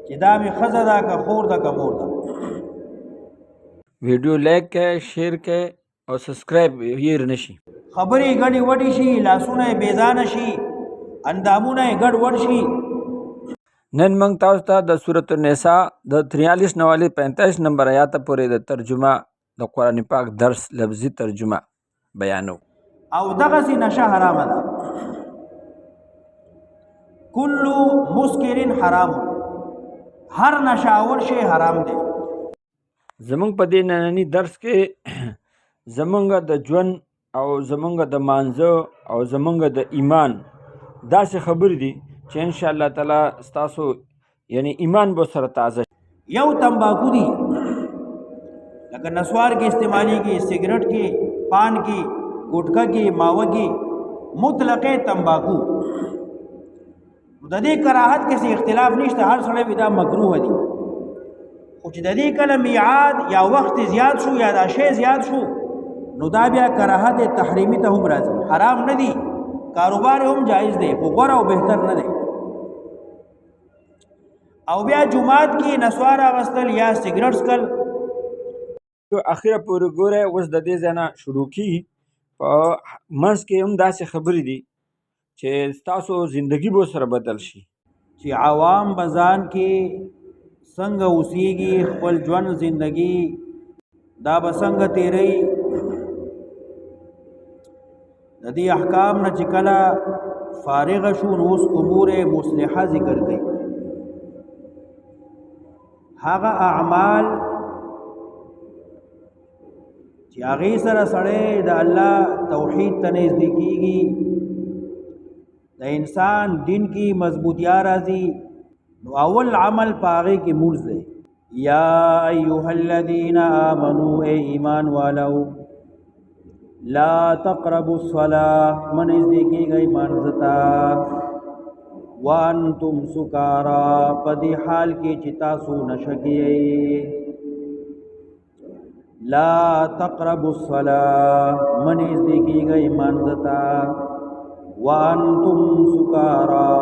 چې دا مې ښځه ده که خور ده که مور ده. ویډیو لایک کړئ، شیر کړئ او سبسکرایب هیر نشي. خبرې ګډې وډې شي، لاسونه یې بېځانه شي، اندامونه یې ګډ وډ شي. نن موږ تاسو ته د سورۃ النساء د 43 نوالی 45 نمبر آیات پورې د ترجمه د قرآن پاک درس لفظي ترجمه بیانو. او دغسې نشه حرامه ده. کل مسکر حرام، هر نشاور شی حرام دی. زمونږ په دې ننني درس کې زمونږ د ژوند او زمونږ د مانځه او زمونږ د ایمان داسې خبرې دي چې ان شاء الله تعالی ستاسو یعنی ایمان به سره تازه. یو تمباکو دی، لکه نسوار کې استعمالیږي، سګرټ کې، پان کې، ګټکا کې، ماوه کې، مطلق تمباکو. د دې کراهت کې څه اختلاف نشته، هر سړی وي دا مکروه دي. خو چې د دې کله میعاد یا وخت زیات شو یا دا شی زیات شو نو دا بیا کراهت تحریمی ته هم راځي. حرام نه دي، کاروبار هم جایز دی، خو غوره او بهتر نه دی. او بیا جمعات کې نسوار اغوستل یا سګرټ څکل اخره پورې ګوره. اوس د دې ځای نه شروع کیږي. په منځ کې هم داسې خبرې دي چې ستاسو زندگی به سره بدل شي. چې عوام بزان کې څنګه اوسېږي، خپل ژوند زندگی دا به څنګه تیری. د دې احکام نه چې کله فارغ شو نو اوس امور مصلحه ذکر کوي. هغه اعمال چې هغې سره سړی د الله توحید ته نږدې کېږي، د انسان دین کې مضبوطیا راځي، نو اول عمل په هغې کې مونځ دی. یا ایها الذین آمنوا، اے ایمان والو، لا تقربوا الصلاة، من نږدې کېږئ مانځه ته، وانتم سکارا، په دې حال کې چې تاسو نشه کیئ. لا تقربوا الصلاة، من نږدې کېږئ مانځه ته، وانتم سکارا،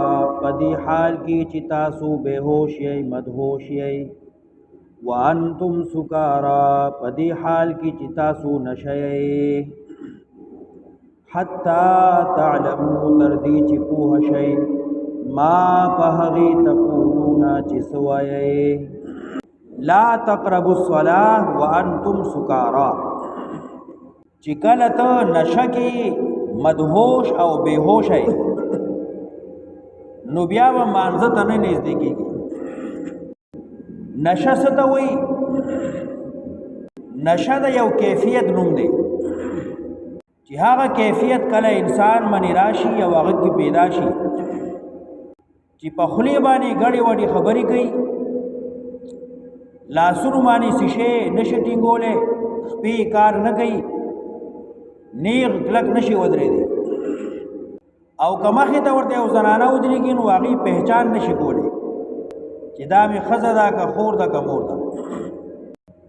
په دې حال کې چې تاسو بېهوش یئ، مدهوش یئ. وانتم سکارا، په دې حال کې چې تاسو نشه یئ. حتی تعلموا، تر دې چې پوه شئ، ما په هغې تقولون چې څه وایئ. لا تقربوا الصلاة وانتم سکارا، چې کله ته نشه کې مدهوش او بېهوش یې نو بیا به مانځه ته نه نږدې کېږي. نشه څه ته وایي؟ نشه د یو کیفیت نوم دی چې هغه کیفیت کله انسان باندې راشي او هغه کې پیدا شي چې په خولې باندې ګډې وډې خبرې کوي، لاسونو باندې شیشې نشي ټینګولی، خپې کار نه کوي، نیغ کلک نشي ودرېدی، او که مخې ته ورته یو زنانه ودرېږي نو هغې پهچان نشي کولی چې دا مې ښځه ده که خور ده که مور ده.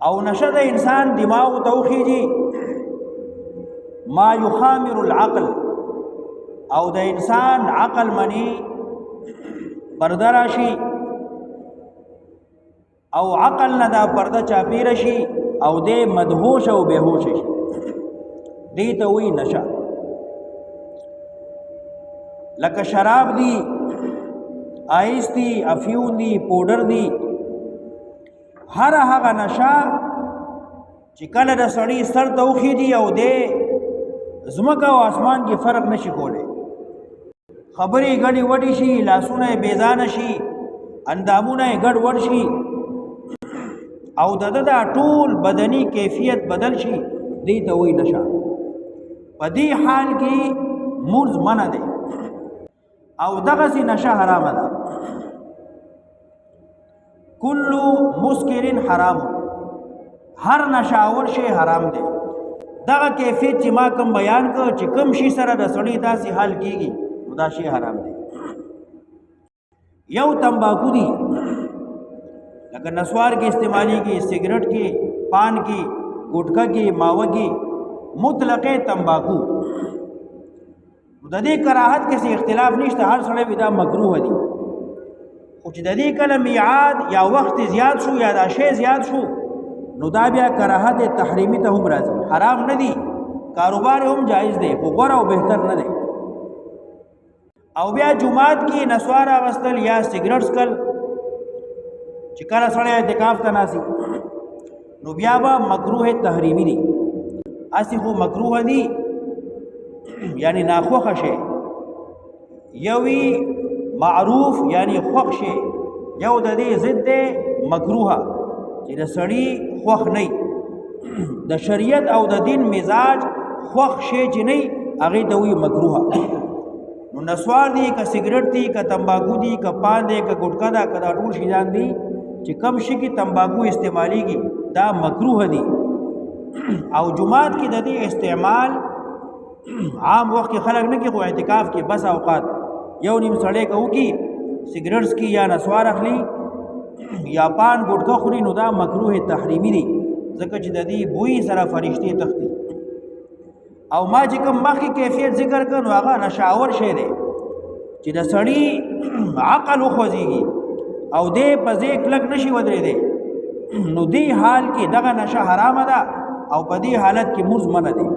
او نشه د انسان دماغو ته وخیږي، ما یخامر العقل، او د انسان عقل منی پرده راشي، او عقل نه دا پرده چاپیره شي او دی مدهوش او بېهوش شي. دې ته وایي نشه. لکه شراب دی، آیس دی، افیون دی، پوډر دی، هر هغه نشه چې کله د سړي سر ته وخیږي او دی ځمکه او اسمان کې فرق نشي کولی، خبرې ګډې وډې شي، لاسونه یې بېځانه شي، اندامونه یې ګډ وډ شي، او د ده دا ټول بدني کیفیت بدل شي، دې ته وایي نشه. په دې حال کې مونځ منع دی او دغسې نشه حرامه ده. کل مسکر حرام، هر نشاور شی حرام دی. دغه کیفیت چې ما کم بیان کړ چې کم شي سره د سړي داسې حال کېږي نو دا شی حرام دی. یو تمباکو دی، لکه نسوار کې استعمالیږي، سګرټ کې، پان کې، ګټکا کې، ماوه کې، مطلق تمباکو. د دې کراهت کې څه اختلاف نشته، هر سړی وي دا مکروه دي. خو چې د دې کله میعاد یا وخت زیات شو یا دا شی زیات شو نو دا بیا کراهت تحریمی ته هم راځي، حرام نه دی، کاروبار هم جایز دی خو غوره او بهتر نه دی. او بیا جمعات کې نسوار اغوستل یا سیګریټ څکل چې کله سړی اعتکاف ته ناسي نو بیا به مکروه تحریمی دی. اسی خو مکروه دی یعنی ناخوښه شی، یوی معروف یعنی خوښ شی، یو د دې ضد دی مکروه چې د سړی خوښ نه د شریعت او د دین مزاج خوښ شی چې نه هغې ته وایي مکروه. نو نسوار دی که سیګریټ دی که تمباکو دی که پان دی که ګټکه ده که دا ټول شیان دي چې کم شي کې تمباکو استعمالیږي دا مکروه دی. او جمعات کې د دې استعمال عام وخت کې خلک نه کې خو اعتکاف کې بس اوقات یو نیم سړی که وکړي سیګریټس کې یا نسوار اخلي یا پان ګټکه خوري نو دا مکروه تحریمی دی ځکه چې د دې بوی سره فرشتې تختی. او ما چې کوم مخکې کیفیت ذکر کړ نو هغه نشاور شی دی چې د سړي عقل وخوځېږي او دی په ځای کلک نشي ودرېدی نو دې حال کې دغه نشه حرامه ده او په دې حالت کې مونځ منع دی.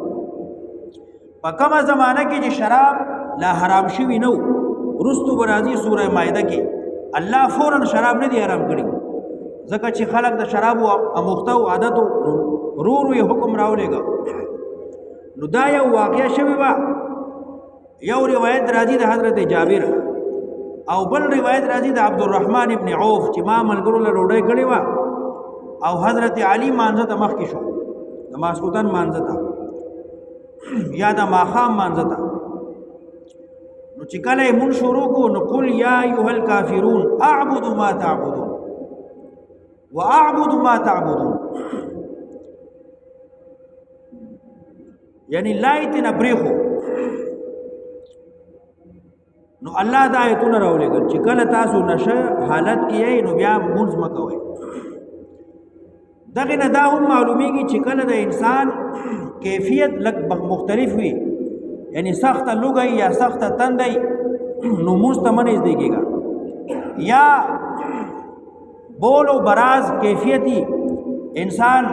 په کومه زمانه کې چې شراب لا حرام شوي نه وروستو به راځي سوره مائده کې الله فوراً شراب نه دی حرام کړي ځکه چې خلک د شرابو اموخته او عادتو رو یې حکم راولېږه. نو دا یو واقعه شوې وه، یو روایت راځي د حضرت جابر او بل روایت راځي د عبدالرحمن ابن عوف چې ما ملګرو له ډوډۍ کړې وه او حضرت علي مانځه ته مخکې شو، د ماسخوتن مانځه ته یا د ماښام مانځه ته. نو چې کله یې مونږ شروع کړو نو قل یا ایها الکافرون اعبد ما تعبدون واعبد ما تعبدون، یعنی لایت نه پریخو. نو الله دا آیتونه راولېږل چې کله تاسو نشه حالت کې یې نو بیا مونځ مه کوئ. دغه نه دا هم معلومیږي چې کله د انسان کیفیت لږ مختلف وي یعنی سخته لوګی یا سخته تندی نو مونځ ته مه نږدې کېږه، یا بول و براز کیفیتی انسان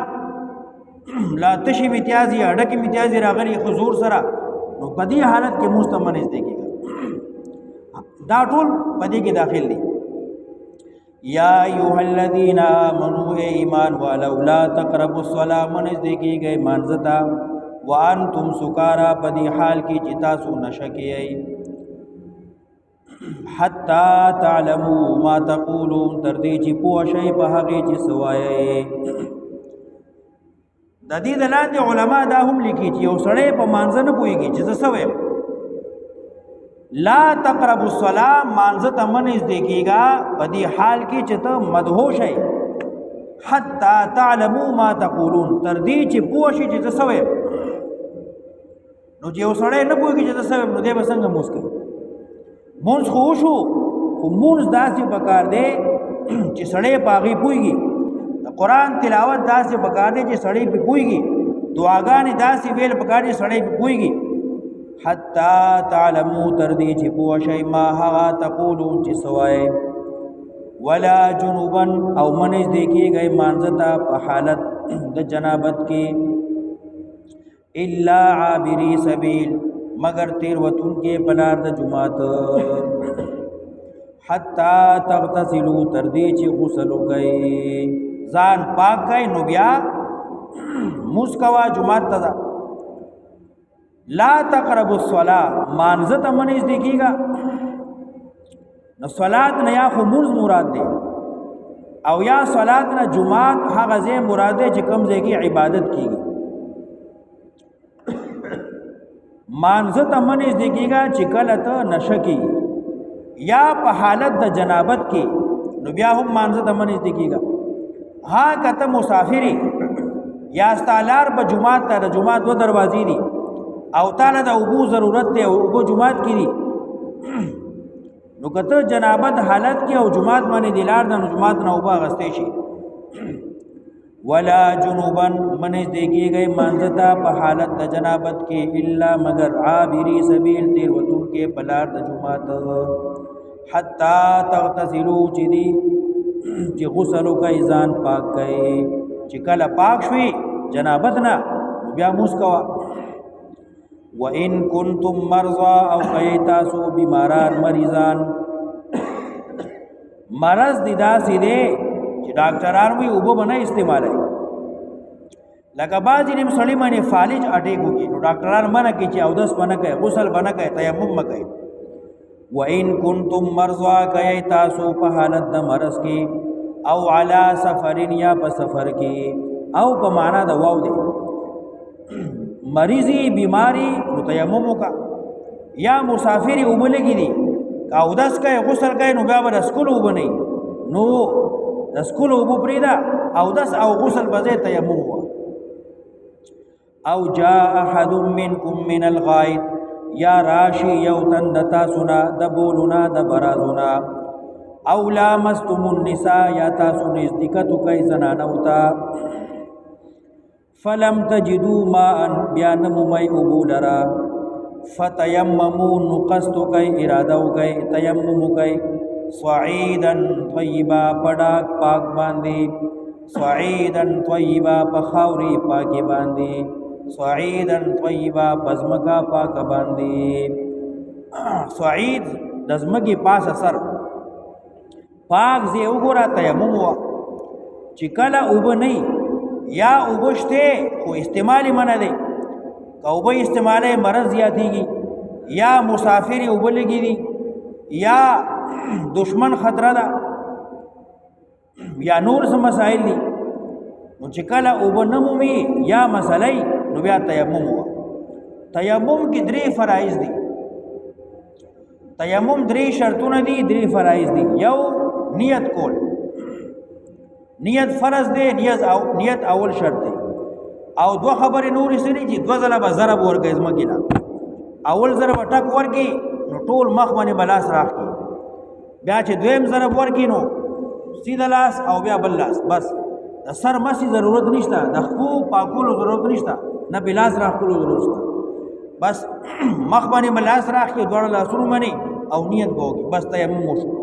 لا تشي امتیازي اډکې امتیازي راغلي حضور سره نو په دې حالت کې مونځ ته مه نږدې کېږه. دا ټول په دې کې داخل دي. یا ایها الذین آمنوا ایمان والو لا تقربوا الصلاة مه نږدې کېږئ مانځه ته وانتم سکارا په دې حال کې چې تاسو نشه کیئ حتی تعلموا ما تقولون تر دې چې پوه شئ په هغې چې څه وایئ. د دې د لاندې علما دا هم لیکي چې یو سړی په مانځه نه پوهېږي چې زه څه وایم لا تقربوا الصلاة مانځه ته مه نږدې کېږه په دې حال کې چې ته مدهوش یې حتی تعلموا ما تقولون تر دې چې پوه شي چې زه څه وایم. نو چې یو سړی نه پوهېږي چې زه څه وایم نو دی به څنګه مونځ کوي؟ مونځ خو وشو خو مونځ داسې پکار دی چې سړی په هغې پوهېږي، د قرآن تلاوت داسې پکار دی چې سړی پې پوهېږي، دعاګانې داسې ویل پکار دی سړی پې پوهېږي. حتی تعلمو تر دې چې پوه شئ ما هغه تقولون چې څه وایئ. ولا جنوبا او مه نږدې کېږئ مانځه ته په حالت د جنابت کې الا عابري سبیل مگر تیروتونکي په لار د جومات حتی تغتسلوا تر دې چې غسل وکئ ځان پاک کئ نو بیا مونځ کوه جومات ته ځه. لا تقربوا الصلاة مانځه ته مه نږدې کېږه. نو صلات نه یا خو مونځ مراد دی او یا صلات نه جومات هغه ځای مراد دی چې کوم ځای کې عبادت کېږي. مانځه ته مه نږدې کېږه چې کله ته نشه کېږي یا په حالت د جنابت کې نو بیا هم مانځه ته مه نږدې کېږه. ها که ته مسافر یا ستا لار په جومات ته د جومات 2 دروازې دي او تاله د اوبو ضرورت دی او اوبو جومات کې دي نو که ته جنابت حالت کې او جومات باندې د لار د نو جومات نه اوبه اخیستی شي. ولا جنوبا مه نږدې کېږئ مانځه ته په حالت د جنابت کې الا مگر عابري سبیل تېروتونکي په لار د جومات حتا تغتسلوا چې دی چې غسل کوي ځان پاک کوي چې کله پاک شوي جنابت نه بیا موس کوا وان کنتم مرضى او کای تاسو بیماران مریضان مرض دي داسې دی چې ډاکټران وی اوبه بنه استعمالوي لکه بعضې نیم سړی باندې فالج اټیک وکړي نو ډاکټران منع کوي چې اودس به نه کوي غسل به نه کوي تیمم مه کوي وان کنتم مرضى کای تاسو په حالت د مرض کې او علی سفر یا په سفر کې او په معنا د واو دی مریضی بیماری نو تیمم وکا یا مسافری اوبه لګي دي اودس کوي غسل کوي نو بیا به د سکلو اوبه نه نو د سکلو اوبه پرېږده اودس او غسل به ځای تیمم وکړه او جاء احد منکم من الغائط یا راشی یو تن د تاسو نه د بولونه د برازونه او لامستم النساء یا تاسو نزدېکت کوئ زنانو ته فلم تجدوا ماء بیا نه مومئ اوبو لره فتیمموا نو قصد کوئ اراده وکئ تیمم وکئ صعیدا طیبا په ډاګ پاک باندې صعیدا طیبا په خاورې پاکې باندې صعیدا طیبا په ځمکه پاکه باندې صعید د ځمکې پاسه سر پاک ځای وګوره تیمم وه چې کله اوبه نه یا اوبه شته خو استعمال یې منع دی که اوبه استعمالی مرض زیاتېږي یا مسافر اوبه لګي دي یا دشمن خطره ده یا نور څه مسائل دي نو چې کله اوبه نه مومي یا مسئله نو بیا تیمم وه تیمم کې درې فرایض دي تیمم درې شرطونه دي درې فرایض دي یو نیت کول نیت فرض دی نیت اول شرط دی او دوه خبرې نورې سړي چې دوه ځله به ضرب ورکړي ځمکې نه اول ضرب ټک ورکړي نو ټول مخ باندې به لاس راکړي بیا چې دویم ضرب ورکړي نو سیده لاس او بیا بل لاس بس د سر مسې ضرورت نشته د خپو پاکولو ضرورت نشته نه به لاس راکولو ضرورت نشته بس مخ باندې به لاس راکړي دواړه لاسونو باندې او نیت به وکړي بس تیمم وشو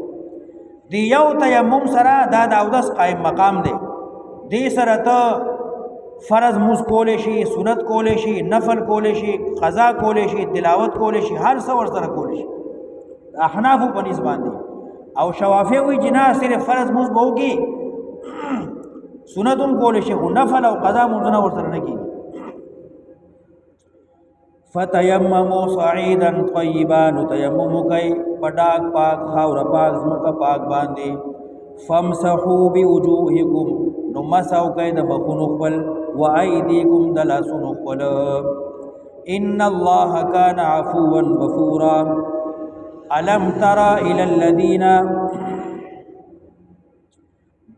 دی یو تیمم سره دا د اودس قائم مقام دی دی سره ته فرض موز کولی شي سنت کولی شي نفل کولی شي قضا کولی شي تلاوت کولی شي هر څه ورسره کولی شي احنافو په نسبت باندې او شوافی وی چې نه صرف فرض موز به وکړي سنت هم کولی شي خو نفل او قضا مونځونه ورسره نه کېږي فتیمموا صعیدا طیبا نو تیمم وکئ په ډاګ پاک خاوره پاک ځمکه پاک باندې فامسحوا بوجوهکم نو مسح وکئ د مخونو خپل وایدیکم د لاسونو خپل ان الله کان عفوا غفورا الم تر الى الذین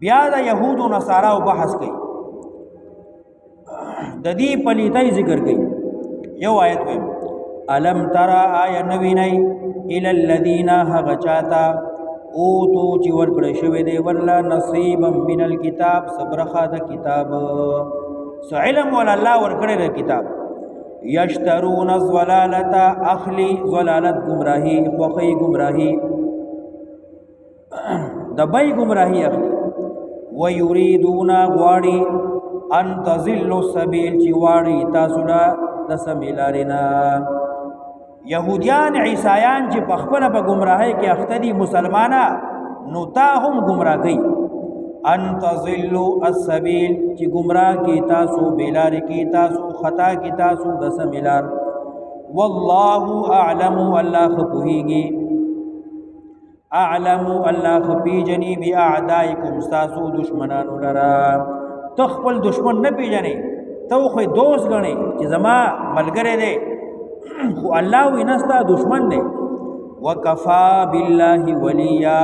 بیا د یهود و نصاراو بحث کوي د دې پلیتۍ ذکر کوي یو آیت ویم الم ترى آیا نوینی الى الذین هغه چاته اوتو چې ورکړی شوی دی ورله نصیبا من الکتاب صبرخه د کتاب څه علم ولا الله ورکړی د کتاب یشترون الضلالة اخلی ضلالت گمراهی خوخی گمراهی دبی گمراهی اخلی ویریدون غواړي ان تضلوا السبیل چې واړي تاسو له د سمې لارې نه یهودیان عیسایان چې په خپله په ګمراهۍ کې اخته دي مسلمانه نو تا هم ګمراه کوي ان تضلوا السبیل چې ګمراه کې تاسو بې لارې کې تاسو خطا کې تاسو د سمې لار والله اعلم الله ښه پوهېږي اعلم الله ښه پېژني باعدائکم ستاسو دشمنانو لره ته خپل دشمن نه پېژنې تو خو دوست غني چې زما ملګری دی خو الله وینستا دشمن دی وکفا بالله ولیا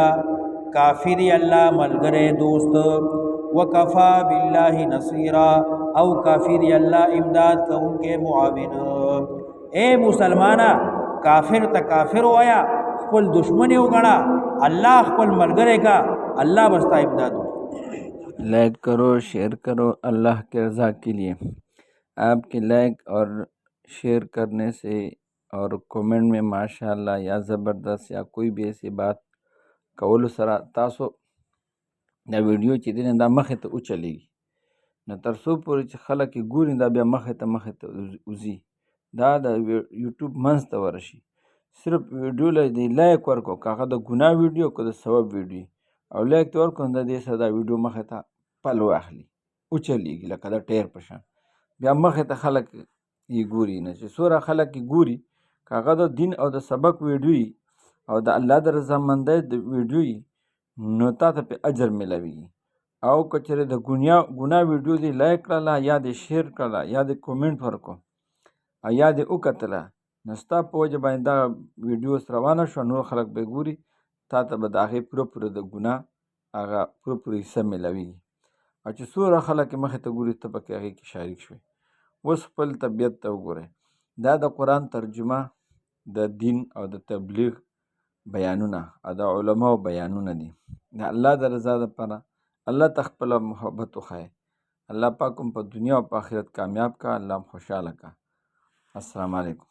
کافر الله ملګری دوست وکفا بالله نصيرا او کافر الله امداد کوونکې معاون اے مسلمانا کافر ته کافر وایا خپل دشمن یو غنا الله خپل ملګری کا الله بستا امداد لائک کرو شیئر کرو اللہ کے رضا کے لیے آپ کے لائک اور شیئر کرنے سے اور کومنٹ میں ماشاءاللہ یا زبردست یا کوئی بھی ایسی بات کولو سره تاسو دا ویډیو چې دی دا مخې ته وچلیږي. نو تر څو پورې چې خلک یې ګوري دا بیا مخې ته وځي، دا د یوټیوب منځ ته ورشي. صرف ویډیو له دی لایک ورکړو، که هغه د ګناه ویډیو که د ثواب ویډیو، او لایک ته ورکړو د دې سره دا ویډیو مخې ته پل واخلي، وچلیږي لکه د ټیر په شان، بیا مخې ته خلک یې ګوري. نه چې څومره خلک یې ګوري، که هغه د دین او د سبق ویډیو وي او د الله د رضامندۍ د ویډیو وي، نو تا ته پې اجر میلاویږي. او که چېرې د ګناه ویډیو دې لایک کړله، یا دې شیر کړله، یا دې کومنټ ورکړو، او یا دې وکتله، نو ستا په وجه باندې دغه ویډیو اوس روانه شوه، نور خلک به یې ګوري، تا ته به د هغې پوره د ګناه هغه پوره حصه میلاویږي. او چې څومره خلک یې مخې ته ګوري، ته پکې هغې کې شریک شوې. اوس خپل طبیعت ته وګورئ. دا د قرآن ترجمه، د دین او د تبلیغ بیانونه او د علماو بیانونه دي. د الله د رضا دپاره الله ته خپله محبت وښایه. الله پاک هم په دنیا او په آخرت کامیاب کا، الله هم خوشحاله کا. السلام علیکم.